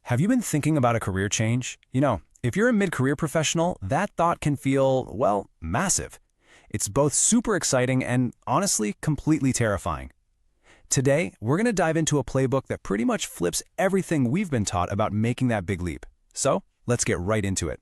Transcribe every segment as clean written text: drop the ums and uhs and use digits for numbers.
Have you been thinking about a career change? If you're a mid-career professional, that thought can feel, well, massive. It's both super exciting and, honestly, completely terrifying. Today, we're going to dive into a playbook that pretty much flips everything we've been taught about making that big leap. So, let's get right into it.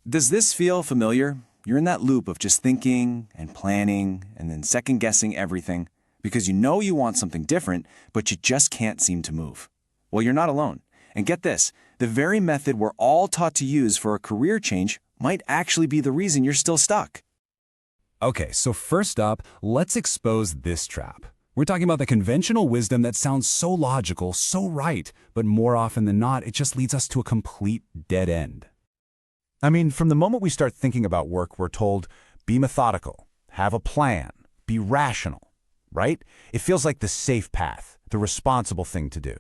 Does this feel familiar? You're in that loop of just thinking and planning and then second-guessing everything because you know you want something different, but you just can't seem to move. Well, you're not alone. And get this, the very method we're all taught to use for a career change might actually be the reason you're still stuck. Okay, so first up, let's expose this trap. We're talking about the conventional wisdom that sounds so logical, so right, but more often than not, it just leads us to a complete dead end. From the moment we start thinking about work, we're told, be methodical, have a plan, be rational, right? It feels like the safe path, the responsible thing to do.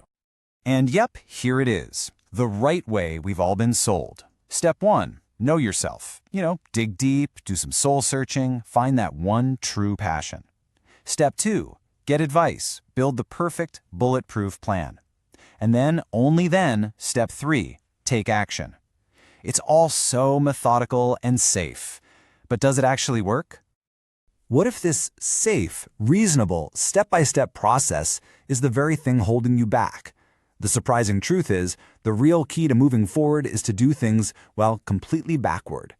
And yep, here it is. The right way we've all been sold. Step 1, know yourself. Dig deep, do some soul searching, find that one true passion. Step 2, get advice, build the perfect, bulletproof plan. And then, only then, step 3, take action. It's all so methodical and safe. But does it actually work? What if this safe, reasonable, step-by-step process is the very thing holding you back? The surprising truth is, the real key to moving forward is to do things, well, completely backward.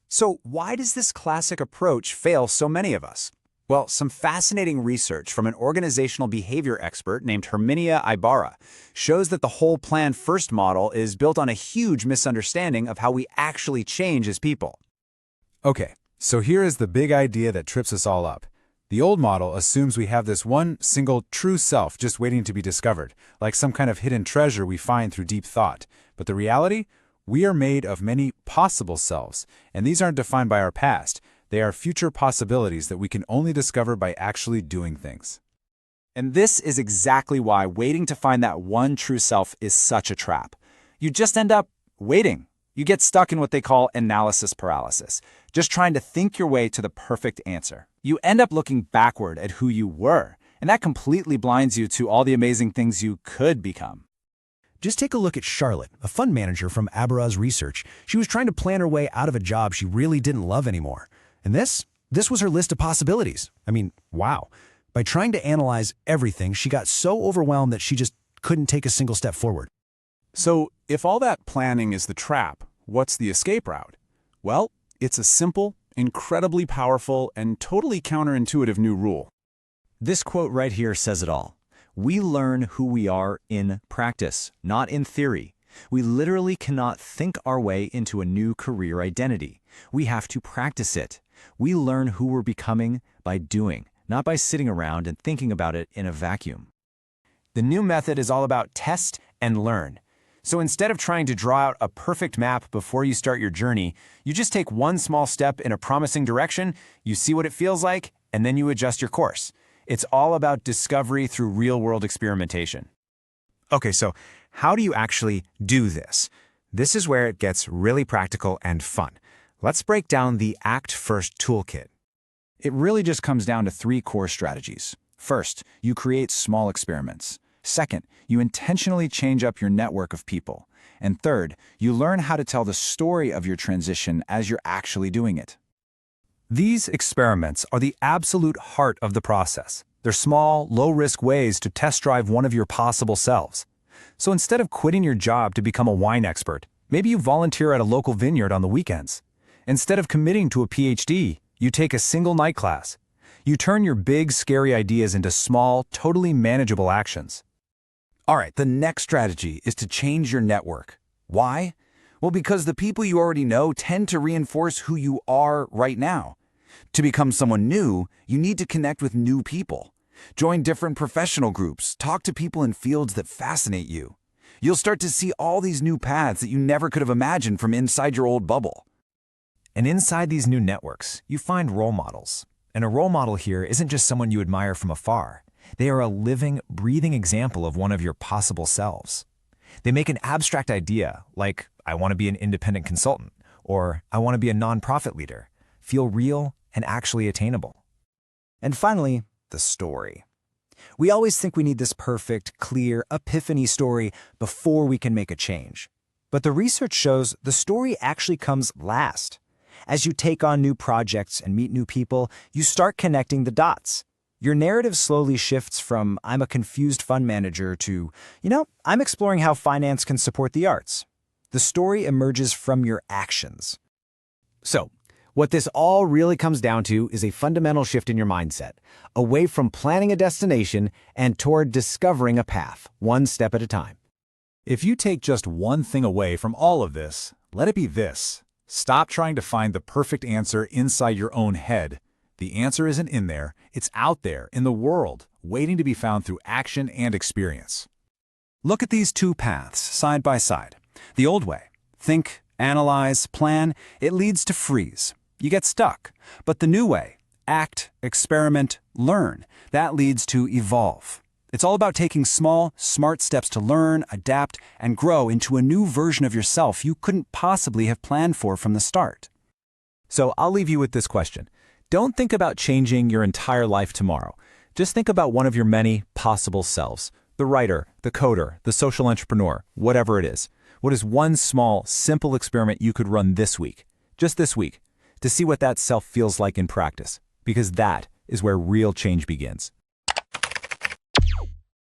So why does this classic approach fail so many of us? Well, some fascinating research from an organizational behavior expert named Herminia Ibarra shows that the whole plan first model is built on a huge misunderstanding of how we actually change as people. Okay, so here is the big idea that trips us all up. The old model assumes we have this one single true self just waiting to be discovered, like some kind of hidden treasure we find through deep thought. But the reality? We are made of many possible selves, and these aren't defined by our past. They are future possibilities that we can only discover by actually doing things. And this is exactly why waiting to find that one true self is such a trap. You just end up waiting. You get stuck in what they call analysis paralysis, just trying to think your way to the perfect answer. You end up looking backward at who you were, and that completely blinds you to all the amazing things you could become. Just take a look at Charlotte, a fund manager from Ibarra's research. She was trying to plan her way out of a job she really didn't love anymore. And this was her list of possibilities. Wow. By trying to analyze everything, she got so overwhelmed that she just couldn't take a single step forward. So, if all that planning is the trap, what's the escape route? Well, it's a simple, incredibly powerful, and totally counterintuitive new rule. This quote right here says it all. We learn who we are in practice, not in theory. We literally cannot think our way into a new career identity. We have to practice it. We learn who we're becoming by doing, not by sitting around and thinking about it in a vacuum. The new method is all about test and learn. So instead of trying to draw out a perfect map before you start your journey, you just take one small step in a promising direction, you see what it feels like, and then you adjust your course. It's all about discovery through real-world experimentation. Okay, so how do you actually do this? This is where it gets really practical and fun. Let's break down the Act First toolkit. It really just comes down to 3 core strategies. First, you create small experiments. Second, you intentionally change up your network of people. And third, you learn how to tell the story of your transition as you're actually doing it. These experiments are the absolute heart of the process. They're small, low-risk ways to test drive one of your possible selves. So instead of quitting your job to become a wine expert, maybe you volunteer at a local vineyard on the weekends. Instead of committing to a PhD, you take a single night class. You turn your big, scary ideas into small, totally manageable actions. All right, the next strategy is to change your network. Why? Well, because the people you already know tend to reinforce who you are right now. To become someone new, you need to connect with new people. Join different professional groups, talk to people in fields that fascinate you. You'll start to see all these new paths that you never could have imagined from inside your old bubble. And inside these new networks, you find role models. And a role model here isn't just someone you admire from afar. They are a living, breathing example of one of your possible selves. They make an abstract idea, like, I want to be an independent consultant, or I want to be a nonprofit leader, feel real and actually attainable. And finally, the story. We always think we need this perfect, clear, epiphany story before we can make a change. But the research shows the story actually comes last. As you take on new projects and meet new people, you start connecting the dots. Your narrative slowly shifts from, I'm a confused fund manager, to, I'm exploring how finance can support the arts. The story emerges from your actions. So, what this all really comes down to is a fundamental shift in your mindset, away from planning a destination and toward discovering a path, one step at a time. If you take just one thing away from all of this, let it be this. Stop trying to find the perfect answer inside your own head. The answer isn't in there, it's out there, in the world, waiting to be found through action and experience. Look at these two paths, side by side. The old way, think, analyze, plan, it leads to freeze. You get stuck. But the new way, act, experiment, learn, that leads to evolve. It's all about taking small, smart steps to learn, adapt, and grow into a new version of yourself you couldn't possibly have planned for from the start. So I'll leave you with this question. Don't think about changing your entire life tomorrow. Just think about one of your many possible selves. The writer, the coder, the social entrepreneur, whatever it is. What is one small, simple experiment you could run this week? Just this week, to see what that self feels like in practice, because that is where real change begins.